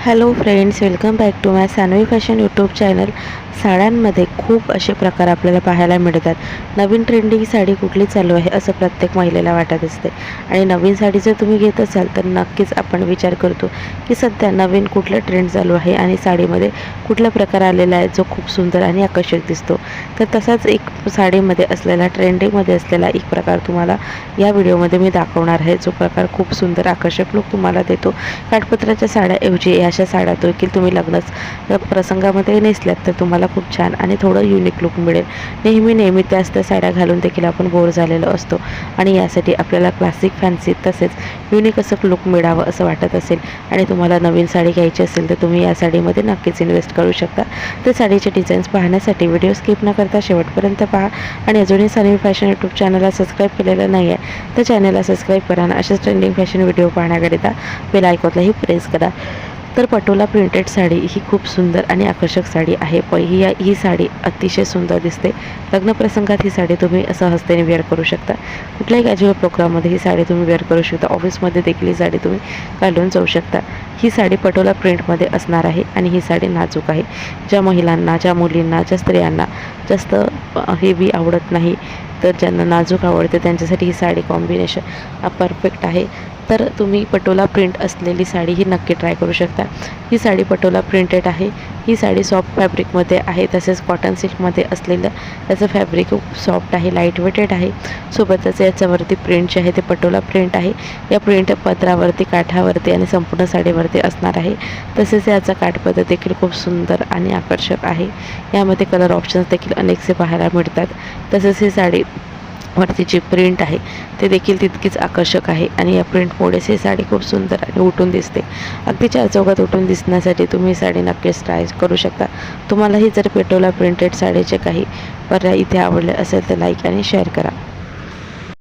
Hello friends, welcome back to my Sanvi fashion YouTube channel. साड्यांमध्ये खूप असे प्रकार आपल्याला पाहायला मिळतात। नवीन ट्रेंडिंग साडी कुठली चालू आहे असं प्रत्येक महिलेला वाटत असते आणि नवीन साडी जर तुम्ही घेत असाल तर नक्कीच आपण विचार करतो की सध्या नवीन कुठला ट्रेंड चालू आहे आणि साडीमध्ये कुठला प्रकार आलेला आहे जो खूप सुंदर आणि आकर्षक दिसतो। तर तसाच एक साडीमध्ये असलेला ट्रेंडिंगमध्ये असलेला एक प्रकार तुम्हाला या व्हिडिओमध्ये मी दाखवणार आहे, जो प्रकार खूप सुंदर आकर्षक लुक तुम्हाला देतो। काठपदराच्या साड्याऐवजी अशा साड्या देखील तुम्ही लग्न प्रसंगामध्ये नेसल्यात तर तुम्हाला खूप छान आणि थोडं युनिक लुक मिळेल। नेहमी त्याच त्या साड्या घालून देखील आपण बोर झालेलो असतो आणि यासाठी आपल्याला क्लासिक, फॅन्सी तसेच युनिक असं लुक मिळावं असं वाटत असेल आणि तुम्हाला नवीन साडी घ्यायची असेल तर तुम्ही या साडीमध्ये नक्कीच इन्व्हेस्ट करू शकता। तर साडीचे डिझाईन्स पाहण्यासाठी व्हिडिओ स्किप न करता शेवटपर्यंत पहा आणि अजूनही सानवी फॅशन यूट्यूब चॅनलला सबस्क्राईब केलेलं नाही आहे तर चॅनलला सबस्क्राईब करा आणि अशाच ट्रेंडिंग फॅशन व्हिडिओ पाहण्याकरिता बेल आयकॉनलाही प्रेस करा। तर पटोला प्रिंटेड साडी ही खूप सुंदर आणि आकर्षक साडी आहे। ही साडी अतिशय सुंदर दिसते। लग्नप्रसंगात ही साडी तुम्ही सहजतेने वेअर करू शकता। कुठल्याही कॅज्युअल प्रोग्राममध्ये ही साडी तुम्ही वेअर करू शकता। ऑफिसमध्ये देखील ही साडी तुम्ही घालून जाऊ शकता। ही साडी पटोला प्रिंटमध्ये असणार आहे आणि ही साडी नाजूक आहे। ज्या महिलांना, ज्या मुलींना, ज्या स्त्रियांना जास्त हेवी आवडत नाही तर ज्यांना नाजूक आवडते त्यांच्यासाठी ही साडी कॉम्बिनेशन परफेक्ट आहे। तर तुम्ही पटोला प्रिंट असलेली साडी ही नक्की ट्राय करू शकता। ही साडी पटोला प्रिंटेड आहे। ही साडी सॉफ्ट फॅब्रिकमध्ये आहे, तसेच कॉटन सिल्कमध्ये असलेलं त्याचं फॅब्रिक खूप सॉफ्ट आहे, लाईट वेटेड आहे। सोबतच याच्यावरती प्रिंट जे आहे ते पटोला प्रिंट आहे। या प्रिंट पदरावरती, काठावरती आणि संपूर्ण साडीवरती असणार आहे। तसेच याचा काठपदर देखील खूप सुंदर आणि आकर्षक आहे। यामध्ये कलर ऑप्शन्स देखील अनेकसे पाहायला मिळतात। तसेच ही साडी वरती जी प्रिंट आहे ते देखील तितकीच आकर्षक आहे आणि या प्रिंटमुळेच ही साडी खूप सुंदर आणि उठून दिसते। अगदी चार चौघात उठून दिसण्यासाठी तुम्ही साडी नक्कीच ट्राय करू शकता। तुम्हालाही जर पटोला प्रिंटेड साडीचे काही पर्याय इथे आवडले असेल तर लाईक आणि शेअर करा।